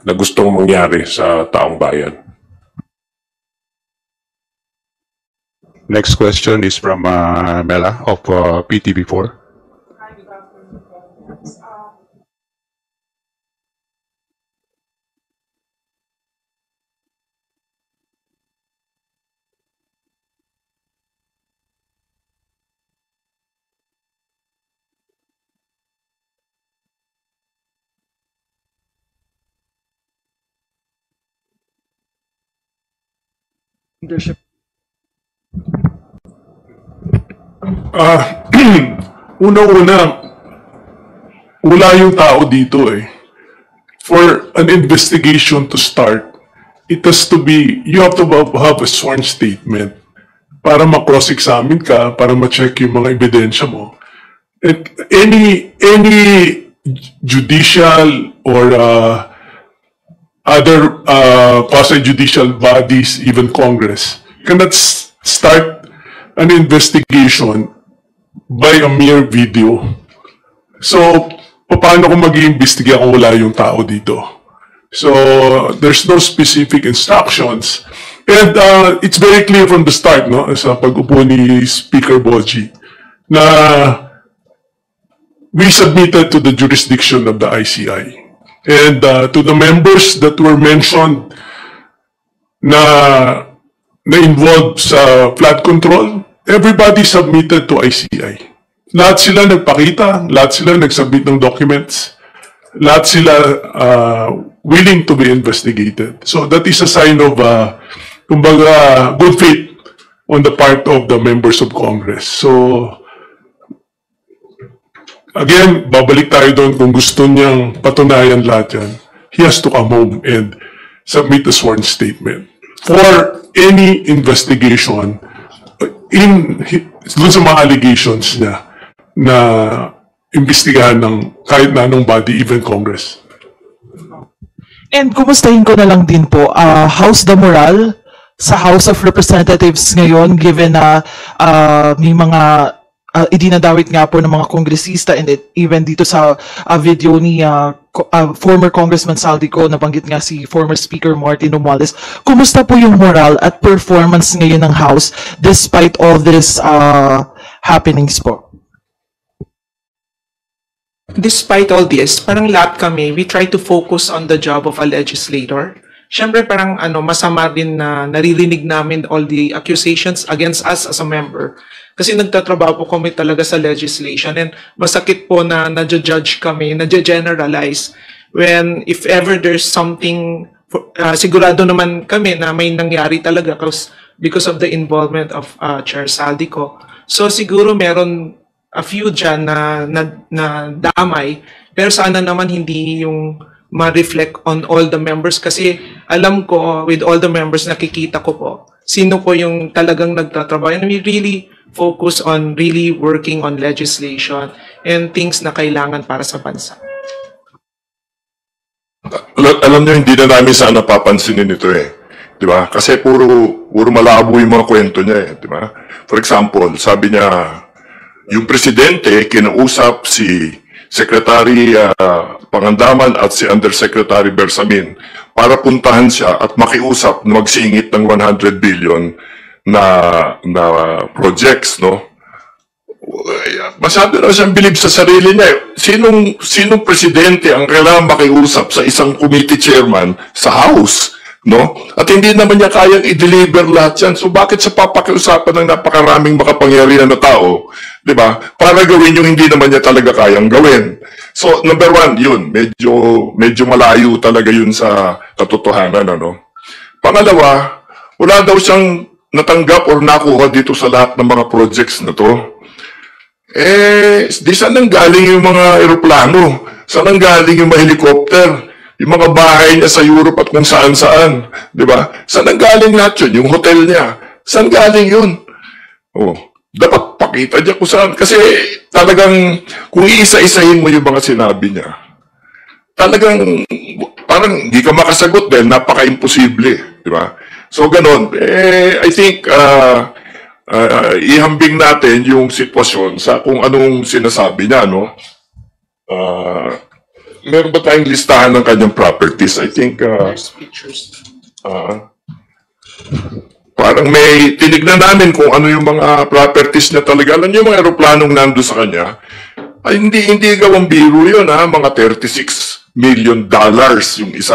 na gustong mangyari sa taong bayan. Next question is from Mela of PTV4. Leadership. Una-una, wala yung tao dito eh. For an investigation to start, it has to be, you have to have a sworn statement para ma-cross-examine ka, para ma-check yung mga ebidensya mo. And any judicial or other quasi-judicial bodies, even Congress, cannot start an investigation by a mere video. So, paano ko mag-iimbestiga kung wala yung tao dito? So, there's no specific instructions. And it's very clear from the start, no, sa pag-upo ni Speaker Boji, na we submitted to the jurisdiction of the ICI. And to the members that were mentioned na involved sa flood control, everybody submitted to ICI. Lahat sila nagpakita, lahat sila nagsubmit ng documents, lahat sila willing to be investigated. So that is a sign of, kumbaga, good faith on the part of the members of Congress. So, again, babalik tayo doon kung gusto niyang patunayan lahat yan. He has to come home and submit a sworn statement for any investigation doon sa mga allegations niya na imbestigahan ng kahit na anong body, even Congress. And kumustahin ko na lang din po, how's the morale sa House of Representatives ngayon given na may mga idinadawit nga po ng mga kongresista and even dito sa video ni former Congressman Saldico, nabanggit nga si former Speaker Martin Romualdez. Kumusta po yung moral at performance ngayon ng House despite all this happenings po? Despite all this, parang lahat kami, we try to focus on the job of a legislator. Siyempre parang masama din na naririnig namin all the accusations against us as a member. Kasi nagtatrabaho po kami talaga sa legislation and masakit po na nadja-judge kami, nadja-generalize when if ever there's something, sigurado naman kami na may nangyari talaga because of the involvement of Chair Saldico. So siguro meron a few dyan na damay, pero sana naman hindi yung ma-reflect on all the members kasi alam ko with all the members nakikita ko po sino po yung talagang nagtatrabaho and we really focus on really working on legislation and things na kailangan para sa bansa. Alam niyo, hindi na namin sana papansinin ito eh. Di ba? Kasi puro malabo yung mga kwento niya eh. Di ba? For example, sabi niya, yung presidente kinausap si Secretary Pangandaman at si Undersecretary Bersamin para puntahan siya at makiusap na magsingit ng 100 billion na projects, no? Masyado na siyang bilib sa sarili niya. Sinong presidente ang kailangan makiusap sa isang committee chairman sa House, no? At hindi naman niya kayang i-deliver lahat yan. So bakit siya papakiusapan ng napakaraming makapangyarihan na tao, di ba? Para gawin yung hindi naman niya talaga kayang gawin. So number one, yun, medyo malayo talaga yun sa katotohanan, ano? Pangalawa, wala daw siyang natanggap or nakuha dito sa lahat ng mga projects na to. Di saan nang galing yung mga aeroplano? Saan nang galing yung mga helicopter? Yung mga bahay niya sa Europe at kung saan-saan. Di ba? Saan nang galing lahat yun? Yung hotel niya. Saan galing yun? Oh, dapat pakita niya kung saan. Kasi talagang kung iisa-isahin mo yung mga sinabi niya, talagang parang hindi ka makasagot dahil napaka-imposible. Di ba? So ganon. I think ihambing natin yung sitwasyon sa kung anong sinasabi niya, no? meron ba tayong listahan ng kanyang properties? I think, There's pictures. parang may tinignan namin kung ano yung mga properties niya talaga. Alam niyo yung mga aeroplanong nando sa kanya? Ay, hindi gawang biro yun, ha? Mga $36 million yung isa.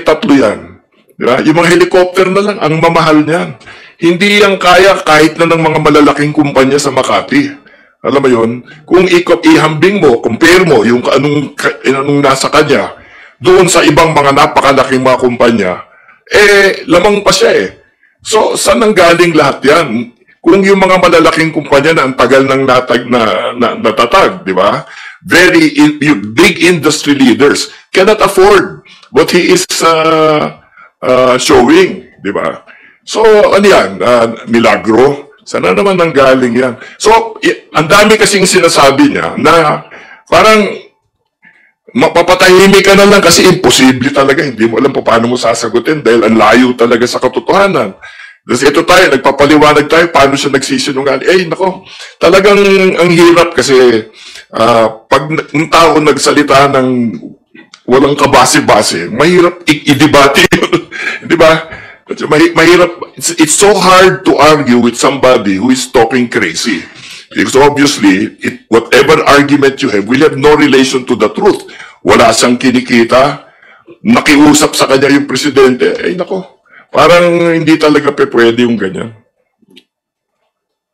Tatlo yan. Diba? Yung mga helicopter na lang, ang mamahal niyan. Hindi yan kaya kahit na ng mga malalaking kumpanya sa Makati. Alam mo yun? Kung ihambing mo, compare mo yung anong nasa kanya, doon sa ibang mga napakalaking mga kumpanya, lamang pa siya eh. So, saan ang galing lahat yan? Kung yung mga malalaking kumpanya na ang tagal ng natatag, di ba? Big industry leaders cannot afford what he is showing, di ba? So, ano yan? Milagro? Sana naman nang galing yan. So, ang dami kasing sinasabi niya na parang mapapatahimik ka na lang kasi imposible talaga. Hindi mo alam paano mo sasagutin dahil ang layo talaga sa katotohanan. Kasi ito tayo, nagpapaliwanag tayo paano siya nagsisinungaling. Nako, talagang ang hirap kasi pag ng tao nagsalita ng walang kabase-base, mahirap i-debate yun. Di ba? Mahirap. It's so hard to argue with somebody who is talking crazy. Because obviously, whatever argument you have will have no relation to the truth. Wala siyang kinikita. Nakiusap sa kanya yung presidente. Nako, parang hindi talaga pwede yung ganyan.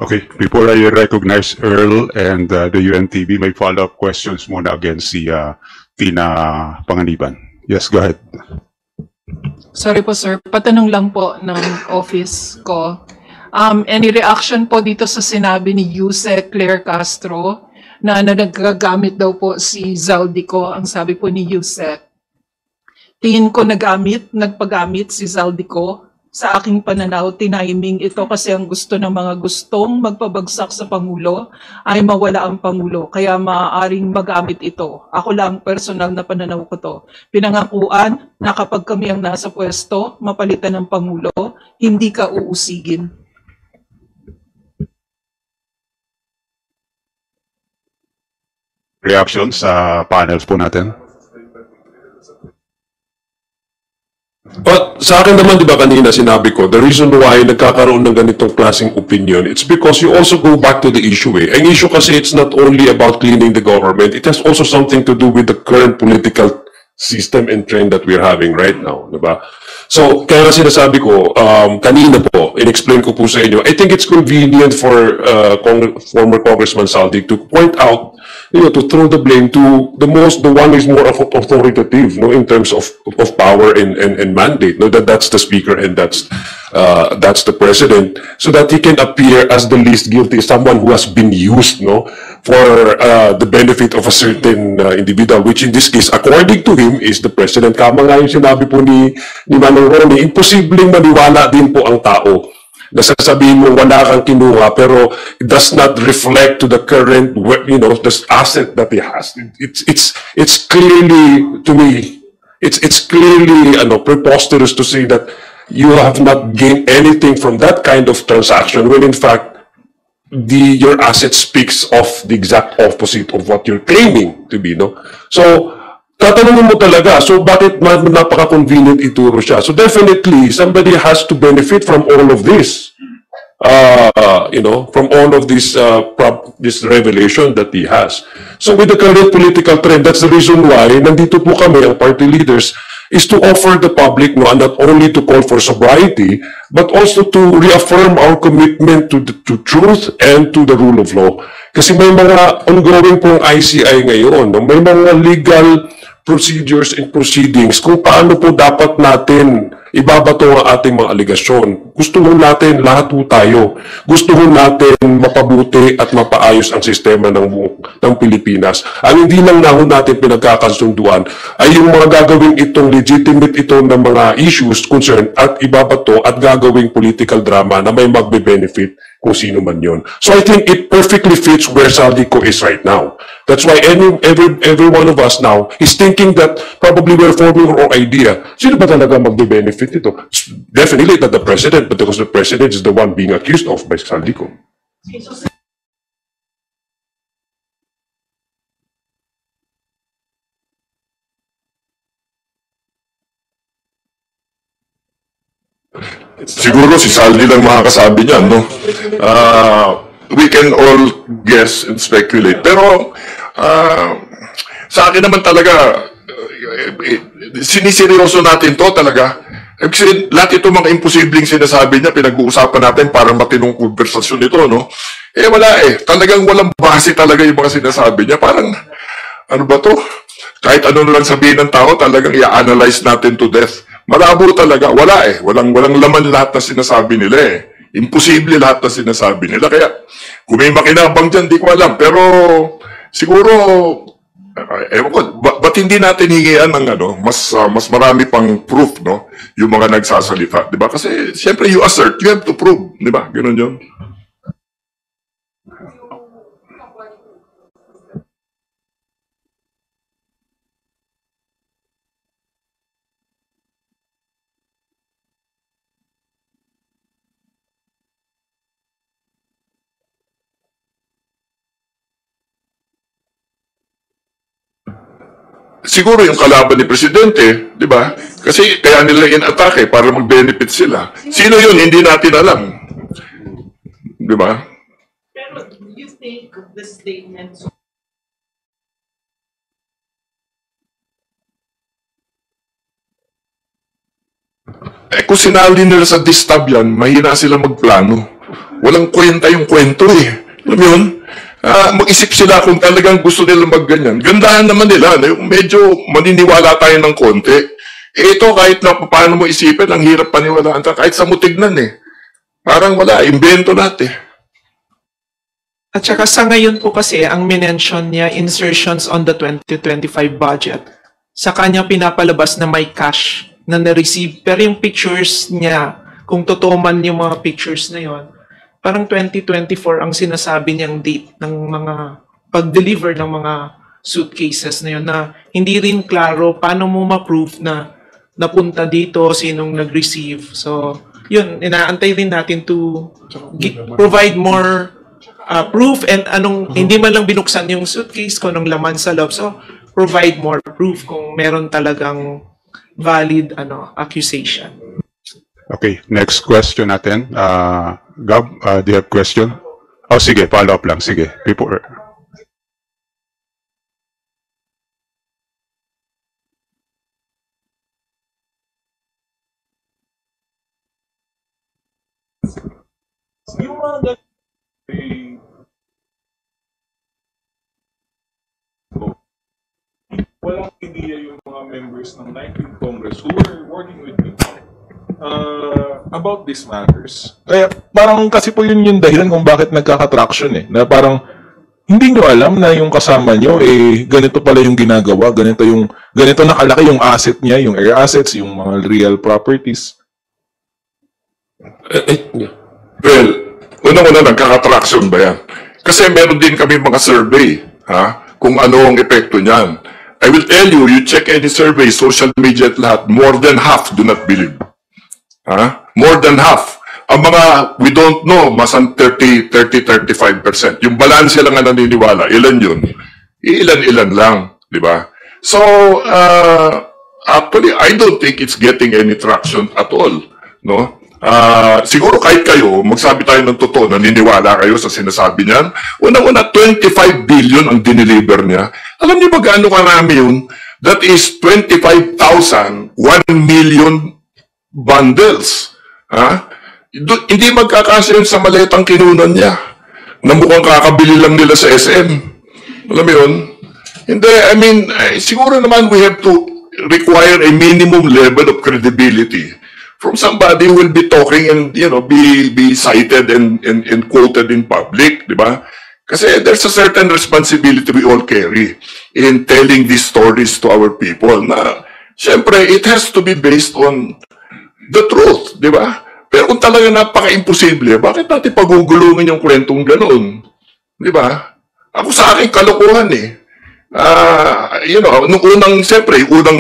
Okay, before I recognize Earl and the UNTV, may follow-up questions muna against si Tina Panganiban. Yes, go ahead. Sorry po sir, patanong lang po ng office ko. Any reaction po dito sa sinabi ni Yusek Claire Castro na nagagamit daw po si Zaldico? Ang sabi po ni Yusek, tingin ko nagpagamit si Zaldico. Sa aking pananaw, tiniming ito kasi ang gusto ng mga gustong magpabagsak sa Pangulo ay mawala ang Pangulo. Kaya maaaring magamit ito. Ako lang, personal na pananaw ko to. Pinangakuan na kapag kami ang nasa pwesto, mapalitan ng Pangulo, hindi ka uusigin. Reaction sa panels po natin. But sa akin naman, di ba kanina sinabi ko, the reason why nagkakaroon ng ganitong klaseng opinion, it's because you also go back to the issue eh. Ang issue kasi it's not only about cleaning the government, it has also something to do with the current political system and trend that we're having right now, di ba? So, kaya nga sinasabi ko, kanina po, in-explain ko po sa inyo, I think it's convenient for former Congressman Saldi to point out, to throw the blame to the one who is more authoritative, in terms of power and mandate, that's the speaker and that's the president, so that he can appear as the least guilty, someone who has been used, for the benefit of a certain individual, which in this case, according to him, is the president. Kama nga yung sinabi po ni Manong Ronnie, imposibleng maniwala din po ang tao na sasabihin mo wala kang kinuha pero it does not reflect to the current, the asset that he has. It's clearly, to me, it's clearly preposterous to say that you have not gained anything from that kind of transaction when in fact your asset speaks of the exact opposite of what you're claiming to be, So tatanungin mo talaga, so bakit napaka-convenient ituro siya? So definitely, somebody has to benefit from all of this. From all of this revelation that he has. So with the current political trend, that's the reason why nandito po kami, ang party leaders, is to offer the public, not only to call for sobriety, but also to reaffirm our commitment to truth and to the rule of law. Kasi may mga ongoing pong ICI ngayon, may mga legal procedures and proceedings kung paano po dapat natin ibabato ang ating mga aligasyon. Gusto mo natin, lahat po tayo, gusto mo natin mapabuti at mapaayos ang sistema ng Pilipinas. Ang hindi lang natin pinagkakasunduan ay yung mga gagawing itong legitimate itong ng mga issues concerned at ibabato at gagawing political drama na may magbe-benefit kung sino man yon. So I think it perfectly fits where Saldico is right now. That's why every one of us now is thinking that probably we're forming our own idea. Sino ba talaga magbe-benefit ito? Definitely not the president, but because the president is the one being accused of by Saldico. siguro si Saldi lang makakasabi niyan, no? We can all guess and speculate. Pero sa akin naman talaga, siniseryoso natin to talaga. Kasi lahat ito mga imposibleng sinasabi niya, pinag-uusapan natin para matinong konversasyon ito, no? Wala talagang walang base talaga yung mga sinasabi niya. Parang, ano ba to? Kahit ano lang sabihin ng tao, talagang i-analyze natin to death. Malabo talaga. Walang laman lahat na sinasabi nila Imposible lahat na sinasabi nila. Kaya, kung may makinabang dyan, di ko alam. Pero, siguro, ewan ko, ba't hindi natin hingian ng mas marami pang proof, no? Yung mga nagsasalita, di ba? Kasi, siyempre, you assert, you have to prove, di ba? Ganun yun. Siguro yung kalaban ni Presidente, di ba? Kasi kaya nila in-atake para mag-benefit sila. Sino yun? Hindi natin alam. Di ba? Pero do you think the statements Kung sinali nila sa distab yan, mahina sila magplano. Walang kwenta yung kwento Alam mo yun? Mag-isip sila kung talagang gusto nila magganyan. Gandahan naman nila. Medyo maniniwala tayo ng konti. Ito kahit na paano mo isipin, ang hirap paniwalaan. Kahit sa mo tignan Parang wala, imbento natin. At saka sa ngayon po kasi, ang minention niya, insertions on the 2025 budget. Sa kanya pinapalabas na may cash na na-receive. Pero yung pictures niya, kung totoo man yung mga pictures na yon, parang 2024 ang sinasabi niyang date ng mga pag-deliver ng mga suitcases na yun na hindi rin klaro paano mo ma-prove na napunta dito, sinong nag-receive. So, yun, inaantay rin natin to provide more proof and hindi man lang binuksan yung suitcase kung anong laman sa loob. So, provide more proof kung meron talagang valid accusation. Okay, next question natin. Gab, do you have question? Oh, sige, follow up lang. Sige, before. Yung mga walang idea yung mga members ng 19th Congress who were working with me about these matters. Kaya parang kasi po yun yung dahilan kung bakit nagkaka-traction na parang hindi nyo alam na yung kasama nyo ganito pala yung ginagawa, ganito nakalaki yung asset niya, yung air assets, yung mga real properties. Well, unang-una nagkaka-traction ba yan? Kasi meron din kami mga survey, kung ano ang epekto niyan. I will tell you, you check any survey, social media at lahat, more than half do not believe. More than half. Ang mga we don't know, masan 30-35%. Yung balance lang ang naniniwala. Ilan yun? Ilan-ilan lang. Di ba? So, actually, I don't think it's getting any traction at all. No? Siguro kahit kayo, magsabi tayo ng totoo, naniniwala kayo sa sinasabi niyan. Unang-una, 25 billion ang dineliver niya. Alam niyo ba gaano karami yun? That is 25,000, 1 million bundles. Hindi magkakasya yun sa maletang kinunan niya na mukhang kakabili lang nila sa SM. Alam mo yun? Hindi, I mean, siguro naman we have to require a minimum level of credibility from somebody who will be talking and, be cited and quoted in public, di ba? Kasi there's a certain responsibility we all carry in telling these stories to our people na, syempre, it has to be based on the truth, di ba? Pero kung talaga napaka-imposible, bakit natin pagugulungin yung kwentong ganun? Di ba? Ako sa akin, kalokohan nung unang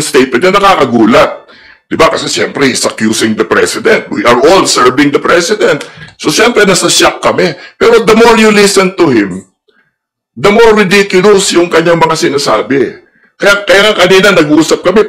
statement, nakakagulat. Diba? Kasi siyempre, he's accusing the president. We are all serving the president. So siyempre, nasa shock kami. Pero the more you listen to him, the more ridiculous yung kanyang mga sinasabi. Kaya kanina nag-uusap kami,